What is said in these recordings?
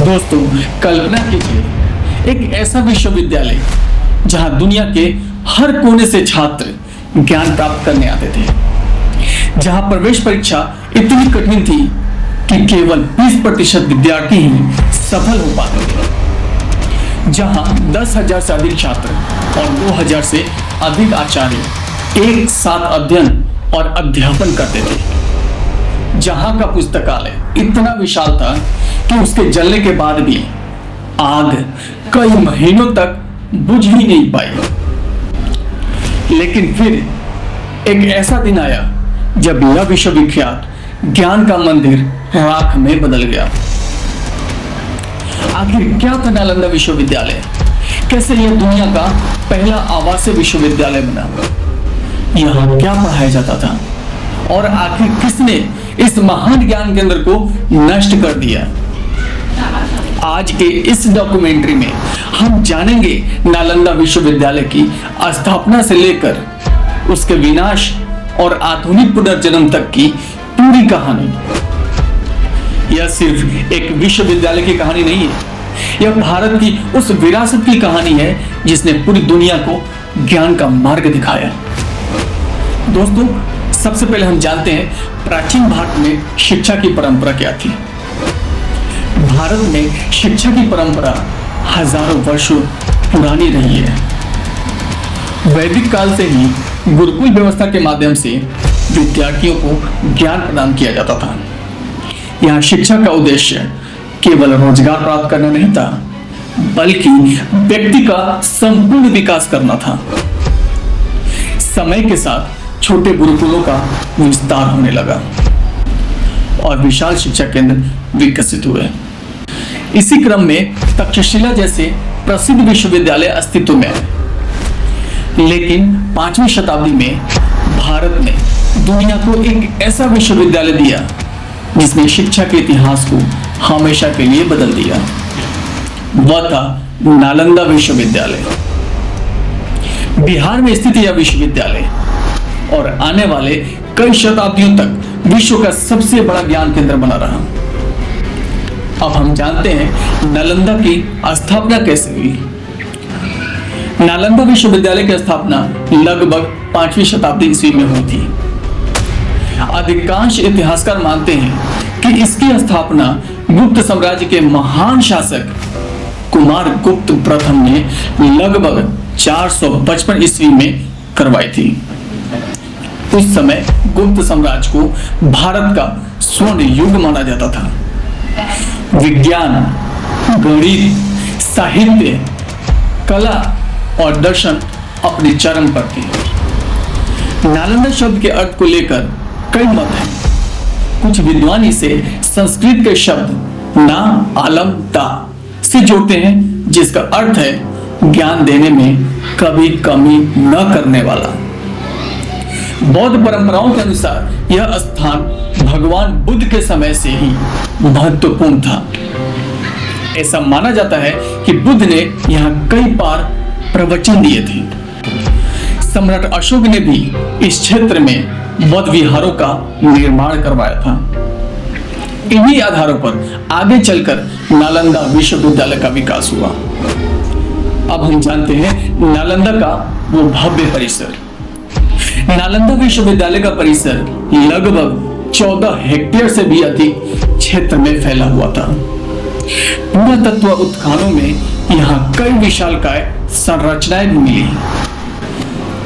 दोस्तों, कल्पना कीजिए एक ऐसा विश्वविद्यालय जहां दुनिया के हर कोने से छात्र ज्ञान प्राप्त करने आते थे, जहां प्रवेश परीक्षा इतनी कठिन थी कि केवल 20% विद्यार्थी ही सफल हो पाते थे, जहां 10,000 से अधिक छात्र और 2,000 से अधिक आचार्य एक साथ अध्ययन और अध्यापन करते थे, जहां का पुस्तकालय इतना विशाल था कि उसके जलने के बाद भी आग कई महीनों तक बुझ ही नहीं पाई। लेकिन फिर एक ऐसा दिन आया जब यह विश्वविख्यात ज्ञान का मंदिर राख में बदल गया। आखिर क्या था नालंदा विश्वविद्यालय? कैसे यह दुनिया का पहला आवासीय विश्वविद्यालय बना? यहाँ क्या पढ़ाया जाता था और आखिर किसने इस महान ज्ञान केंद्र को नष्ट कर दिया? आज के इस डॉक्यूमेंट्री में हम जानेंगे नालंदा विश्वविद्यालय की स्थापना से लेकर उसके विनाश और आधुनिक पुनर्जन्म तक की पूरी कहानी। यह सिर्फ एक विश्वविद्यालय की कहानी नहीं है, यह भारत की उस विरासत की कहानी है जिसने पूरी दुनिया को ज्ञान का मार्ग दिखाया। दोस्तों, सबसे पहले हम जानते हैं प्राचीन भारत में शिक्षा की परंपरा क्या थी। भारत में शिक्षा की परंपरा हजारों वर्षों पुरानी रही है। वैदिक काल से ही गुरुकुल व्यवस्था के माध्यम से विद्यार्थियों को ज्ञान प्रदान किया जाता था। यहाँ शिक्षा का उद्देश्य केवल रोजगार प्राप्त करना नहीं था, बल्कि व्यक्ति का संपूर्ण विकास करना था। समय के साथ छोटे गुरुकुलों का विस्तार होने लगा और विशाल शिक्षा केंद्र विकसित हुए। इसी क्रम में तक्षशिला जैसे प्रसिद्ध विश्वविद्यालय अस्तित्व में आए। लेकिन 5वीं शताब्दी में भारत ने दुनिया को एक ऐसा विश्वविद्यालय दिया जिसने शिक्षा के इतिहास को हमेशा के लिए बदल दिया। वह था नालंदा विश्वविद्यालय। बिहार में स्थित यह विश्वविद्यालय और आने वाले कई शताब्दियों तक विश्व का सबसे बड़ा ज्ञान केंद्र बना रहा। अब हम जानते हैं नालंदा की स्थापना कैसे हुई। नालंदा विश्वविद्यालय की स्थापना लगभग 5वीं शताब्दी ईस्वी में हुई थी। अधिकांश इतिहासकार मानते हैं कि इसकी स्थापना गुप्त साम्राज्य के महान शासक कुमार गुप्त प्रथम ने लगभग 455 ईस्वी में करवाई थी। उस समय गुप्त साम्राज्य को भारत का स्वर्ण युग माना जाता था। विज्ञान, गणित, साहित्य, कला और दर्शन अपने चरम पर थे। नालंदा शब्द के अर्थ को लेकर कई मत हैं। कुछ विद्वान इसे संस्कृत के शब्द ना आलम दा से जोड़ते हैं, जिसका अर्थ है ज्ञान देने में कभी कमी न करने वाला। बौद्ध परंपराओं के अनुसार यह स्थान भगवान बुद्ध के समय से ही महत्वपूर्ण था। ऐसा माना जाता है कि बुद्ध ने यहाँ कई बार प्रवचन दिए थे। सम्राट अशोक ने भी इस क्षेत्र में बौद्ध विहारों का निर्माण करवाया था। इन्हीं आधारों पर आगे चलकर नालंदा विश्वविद्यालय का विकास हुआ। अब हम जानते हैं नालंदा का वो भव्य परिसर। नालंदा विश्वविद्यालय का परिसर लगभग 14 हेक्टेयर से भी अधिक क्षेत्र में फैला हुआ था। पुरातत्व उत्खननों में यहाँ कई विशालकाय संरचनाएं भी मिली,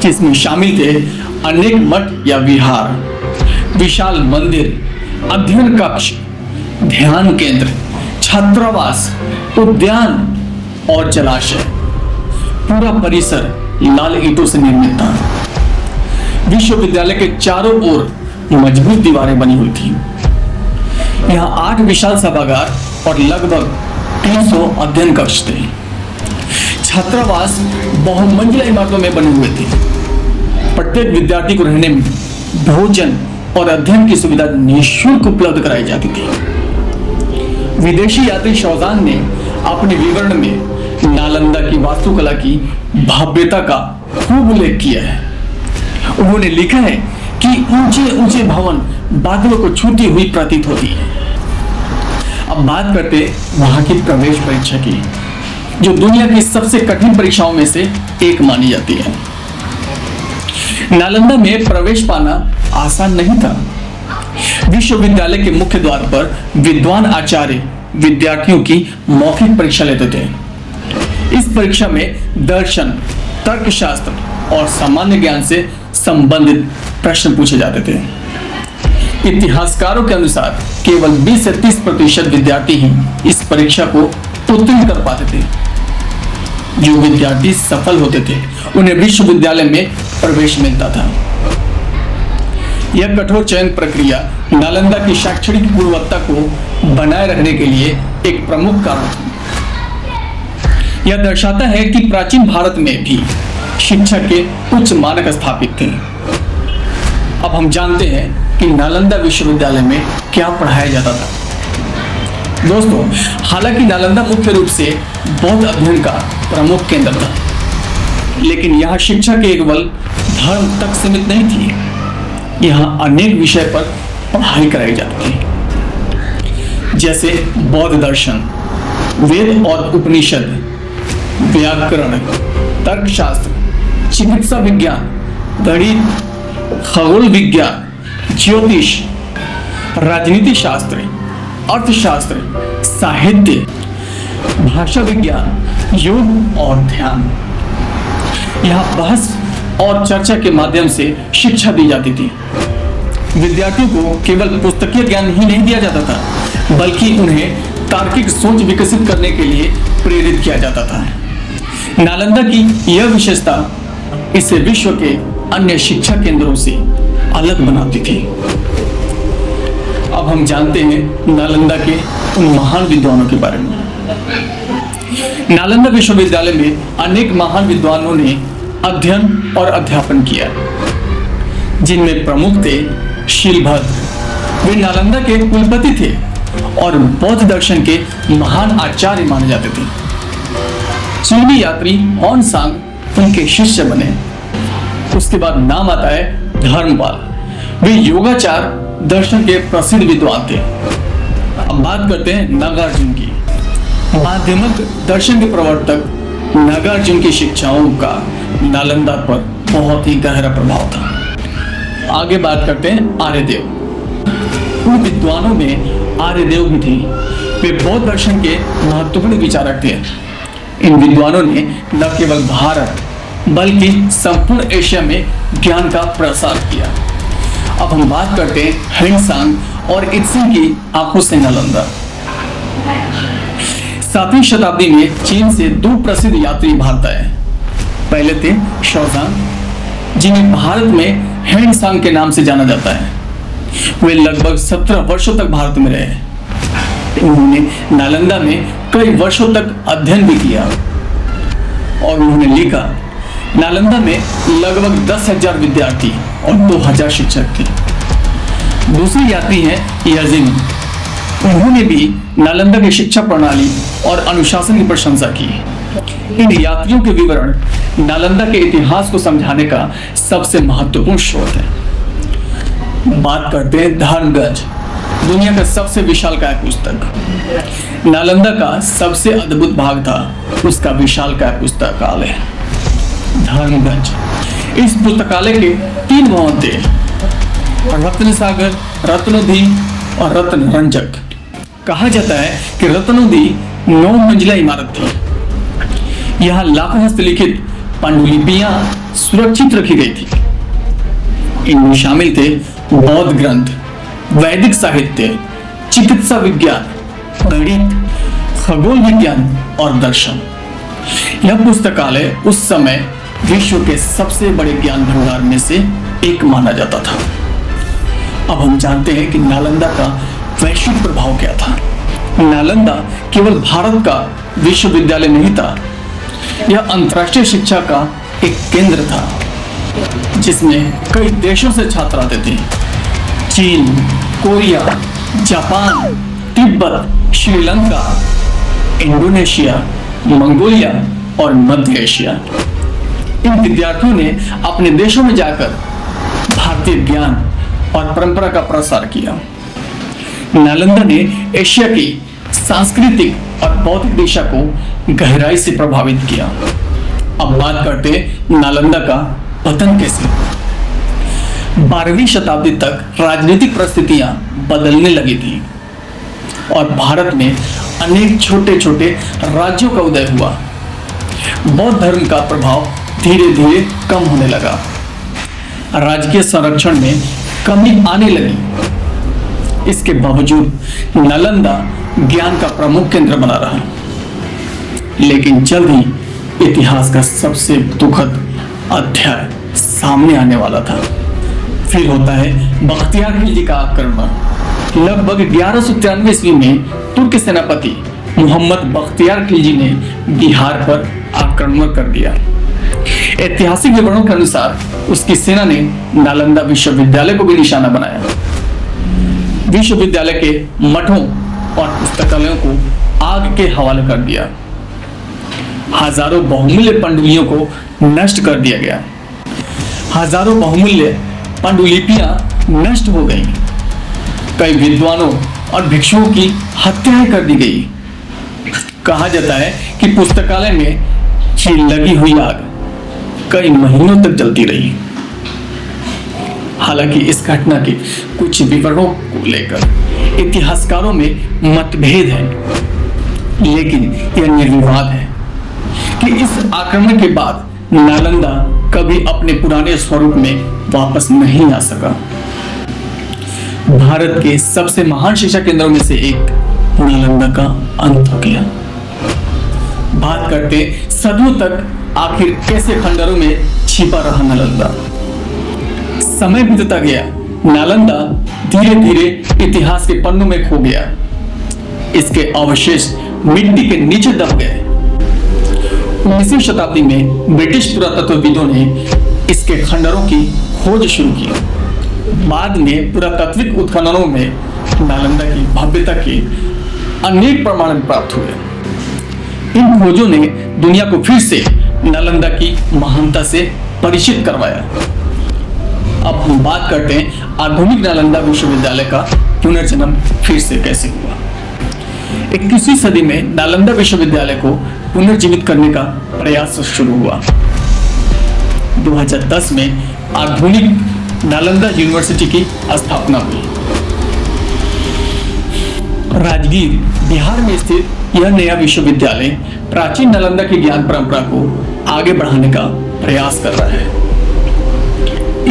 जिसमें शामिल थे अनेक मठ या विहार, विशाल मंदिर, अध्ययन कक्ष, ध्यान केंद्र, छात्रावास, उद्यान और जलाशय। पूरा परिसर लाल ईंटों से निर्मित था। विश्वविद्यालय के चारों ओर मजबूत दीवारें बनी हुई थी। यहाँ 8 विशाल सभागार और लगभग 300 अध्ययन कक्ष थे। छात्रावास बहुमंजिला इमारतों में बने हुए थे। प्रत्येक विद्यार्थी को रहने में भोजन और अध्ययन की सुविधा निःशुल्क उपलब्ध कराई जाती थी। विदेशी यात्री शौजान ने अपने विवरण में नालंदा की वास्तुकला की भव्यता का खूब उल्लेख किया है। उन्होंने लिखा है कि ऊंचे ऊंचे भवन बादलों को छूती हुई प्रतीत होती है। अब बात करते वहां की प्रवेश परीक्षा की, जो दुनिया की सबसे कठिन परीक्षाओं में से एक मानी जाती है। नालंदा में प्रवेश पाना आसान नहीं था। विश्वविद्यालय के मुख्य द्वार पर विद्वान आचार्य विद्यार्थियों की मौखिक परीक्षा लेते थे। इस परीक्षा में दर्शन, तर्कशास्त्र और सामान्य ज्ञान से संबंधित प्रश्न पूछे जाते थे। इतिहासकारों के अनुसार केवल 20 से 30% विद्यार्थी ही इस परीक्षा को उत्तीर्ण कर पाते थे। जो विद्यार्थी सफल होते थे उन्हें विश्वविद्यालय में प्रवेश मिलता था। यह कठोर चयन प्रक्रिया नालंदा की शैक्षणिक गुणवत्ता को बनाए रखने के लिए एक प्रमुख कारण था। यह दर्शाता है कि प्राचीन भारत में भी शिक्षा के उच्च मानक स्थापित थे। अब हम जानते हैं कि नालंदा विश्वविद्यालय में क्या पढ़ाया जाता था। दोस्तों, हालांकि नालंदा मुख्य रूप से बौद्ध अध्ययन का प्रमुख केंद्र था, लेकिन यहाँ शिक्षा केवल धर्म तक सीमित नहीं थी। यहाँ अनेक विषय पर पढ़ाई कराई जाती थी, जैसे बौद्ध दर्शन, वेद और उपनिषद, व्याकरण, तर्कशास्त्र, चिकित्सा विज्ञान, गणित, खगोल विज्ञान, ज्योतिष, राजनीति शास्त्र, अर्थशास्त्र, साहित्य, भाषा विज्ञान, योग और ध्यान। यहाँ बहस और चर्चा के माध्यम से शिक्षा दी जाती थी। विद्यार्थियों को केवल पुस्तकीय ज्ञान ही नहीं दिया जाता था, बल्कि उन्हें तार्किक सोच विकसित करने के लिए प्रेरित किया जाता था। नालंदा की यह विशेषता इसे विश्व के अन्य शिक्षा केंद्रों से अलग बनाती थी। अब हम जानते हैं नालंदा के उन महान विद्वानों के बारे में। नालंदा विश्वविद्यालय में अनेक महान विद्वानों ने अध्ययन और अध्यापन किया, जिनमें प्रमुख थे शीलभद्र। वे नालंदा के कुलपति थे और बौद्ध दर्शन के महान आचार्य माने जाते थे। चीनी यात्री हॉन्सांग उनके शिष्य बने। उसके बाद नाम आता है धर्मपाल। वे योगाचार दर्शन के प्रसिद्ध विद्वान थे। अब बात करते हैं नागार्जुन की। माध्यमिक दर्शन के प्रवर्तक नागार्जुन की शिक्षाओं का नालंदा पर बहुत ही गहरा प्रभाव था। आगे बात करते हैं आर्यदेव। उन विद्वानों में आर्यदेव भी थे। वे बौद्ध दर्शन के महत्वपूर्ण विचारक थे। इन विद्वानों ने न केवल भारत बल्कि संपूर्ण एशिया में ज्ञान का प्रसार किया। अब हम बात करते हैं हेंगसांग और इत्सिंग की आंखों से नालंदा। 7वीं शताब्दी में चीन से 2 प्रसिद्ध यात्री भारत आए। पहले थे शौजांग, जिन्हें भारत में हेंगसांग के नाम से जाना जाता है। वे लगभग 17 वर्षों तक भारत में रहे। उन्होंने नालंदा में कई वर्षों तक अध्ययन भी किया और उन्होंने लिखा। नालंदा में लगभग 10,000 विद्यार्थी और 2,000 शिक्षक थे। दूसरे यात्री हैं यजिन। उन्होंने भी नालंदा की शिक्षा प्रणाली और अनुशासन की प्रशंसा की। इन यात्रियों के विवरण नालंदा के इतिहास को समझाने का सबसे महत्वपूर्ण स्रोत है। बात करते हैं धर्मगंज, दुनिया का सबसे विशालकाय पुस्तक। नालंदा का सबसे अद्भुत भाग था उसका विशालकाय पुस्तकालय धर्मगंज। इस पुस्तकालय के 3 भवन थे, रत्न सागर, रत्नोदि और रत्न रंजक। कहा जाता है कि रत्नोदि 9 मंजिला इमारत थी। यहाँ लाखों हस्तलिखित पांडुलिपियां सुरक्षित रखी गई थी। इनमें शामिल थे बौद्ध ग्रंथ, वैदिक साहित्य, चिकित्सा विज्ञान, गणित, खगोल विज्ञान और दर्शन। यह पुस्तकालय उस समय विश्व के सबसे बड़े ज्ञान भंडार में से एक माना जाता था। अब हम जानते हैं कि नालंदा का वैश्विक प्रभाव क्या था। नालंदा केवल भारत का विश्वविद्यालय नहीं था, यह अंतर्राष्ट्रीय शिक्षा का एक केंद्र था, जिसमें कई देशों से छात्र आते थे। चीन, Korea, Japan, Tibet, Sri Lanka, Indonesia, Mongolia और मध्य एशिया। इन विद्यार्थियों ने अपने देशों में जाकर भारतीय ज्ञान और परंपरा का प्रसार किया। नालंदा ने एशिया की सांस्कृतिक और बौद्धिक दिशा को गहराई से प्रभावित किया। अब बात करते नालंदा का पतन कैसे। 12वीं शताब्दी तक राजनीतिक परिस्थितियां बदलने लगी थी और भारत में अनेक छोटे छोटे राज्यों का उदय हुआ। बौद्ध धर्म का प्रभाव धीरे धीरे कम होने लगा। राजकीय संरक्षण में कमी आने लगी। इसके बावजूद नालंदा ज्ञान का प्रमुख केंद्र बना रहा। लेकिन जल्द ही इतिहास का सबसे दुखद अध्याय सामने आने वाला था। फिर होता है बख्तियार खिलजी का आक्रमण। लगभग 1193 ईस्वी में तुर्क सेनापति मोहम्मद बख्तियार खिलजी ने बिहार पर आक्रमण कर दिया। ऐतिहासिक विवरणों के अनुसार उसकी सेना ने नालंदा विश्वविद्यालय को भी निशाना बनाया। विश्वविद्यालय के मठों और पुस्तकालयों को आग के हवाले कर दिया। हजारों बहुमूल्य पांडुलिपियों को नष्ट कर दिया गया। हजारों बहुमूल्य पांडुलिपियां नष्ट हो गईं। कई विद्वानों और भिक्षुओं की हत्याएं कर दी गई। कहा जाता है कि पुस्तकालय में लगी हुई आग कई महीनों तक जलती रही। हालांकि इस घटना के कुछ विवरणों को लेकर इतिहासकारों में मतभेद है, लेकिन यह निर्विवाद है कि इस आक्रमण के बाद नालंदा कभी अपने पुराने स्वरूप में वापस नहीं आ सका। भारत के सबसे महान शिक्षा केंद्रों में से एक नालंदा का अंत हो गया। बात करते सदियों तक आखिर कैसे खंडरों में छिपा रहा नालंदा। समय बीतता गया, नालंदा धीरे धीरे इतिहास के पन्नों में खो गया। इसके अवशेष मिट्टी के नीचे दब गए। 19वीं शताब्दी में ब्रिटिश पुरातत्वविदों ने इसके खंडरों की खोज शुरू की। बाद में पुरातात्विक उत्खननों में नालंदा की भव्यता के अनेक प्रमाण प्राप्त हुए। इन खोजों ने दुनिया को फिर से नालंदा की महानता से परिचित करवाया। अब हम बात करते हैं आधुनिक नालंदा विश्वविद्यालय का पुनर्जन्म फिर से कैसे हुआ। 21वीं सदी में नालंदा विश्वविद्यालय को पुनर्जीवित करने का प्रयास शुरू हुआ। 2010 में आधुनिक नालंदा यूनिवर्सिटी की स्थापना हुई। राजगीर बिहार में स्थित यह नया विश्वविद्यालय प्राचीन नालंदा की ज्ञान परंपरा को आगे बढ़ाने का प्रयास कर रहा है।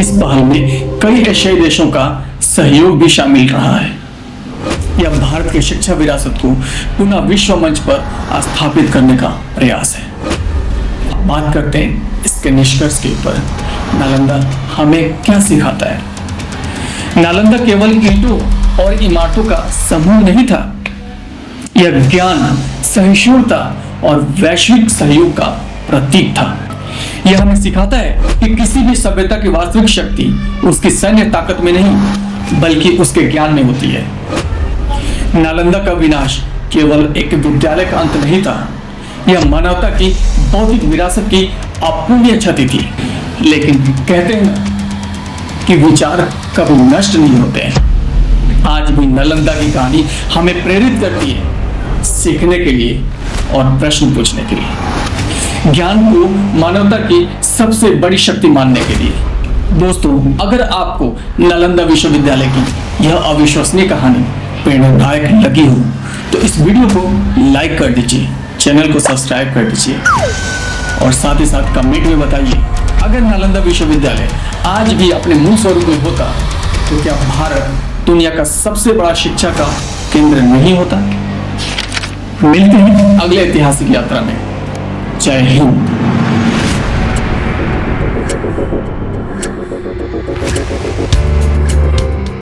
इस पहल में कई एशियाई देशों का सहयोग भी शामिल रहा है। यह भारत की शिक्षा विरासत को पुनः विश्व मंच पर स्थापित करने का प्रयास है। अब बात करते हैं इसके निष्कर्ष के ऊपर। नालंदा हमें क्या सिखाता है। नालंदा केवल ईंटों और इमारतों का समूह नहीं था। यह ज्ञान, सहिष्णुता और वैश्विक सहयोग का प्रतीक था। यह हमें सिखाता है कि किसी भी सभ्यता की वास्तविक शक्ति उसकी सैन्य ताकत में नहीं, बल्कि उसके ज्ञान में होती है। नालंदा का विनाश केवल एक विद्यालय का अंत नहीं था, यह मानवता की बौद्धिक विरासत की अपूर्णीय क्षति थी। लेकिन कहते हैं कि विचार कभी नष्ट नहीं होते हैं। आज भी नालंदा की कहानी हमें प्रेरित करती है, सीखने के लिए और प्रश्न पूछने के लिए, ज्ञान को मानवता की सबसे बड़ी शक्ति मानने के लिए। दोस्तों, अगर आपको नालंदा विश्वविद्यालय की यह अविश्वसनीय कहानी प्रेरणादायक लगी हो तो इस वीडियो को लाइक कर दीजिए, चैनल को सब्सक्राइब कर दीजिए और साथ ही साथ कमेंट में बताइए, अगर नालंदा विश्वविद्यालय आज भी अपने मूल स्वरूप में होता तो क्या भारत दुनिया का सबसे बड़ा शिक्षा का केंद्र नहीं होता। मिलते हैं अगले ऐतिहासिक यात्रा में। जय हिंद।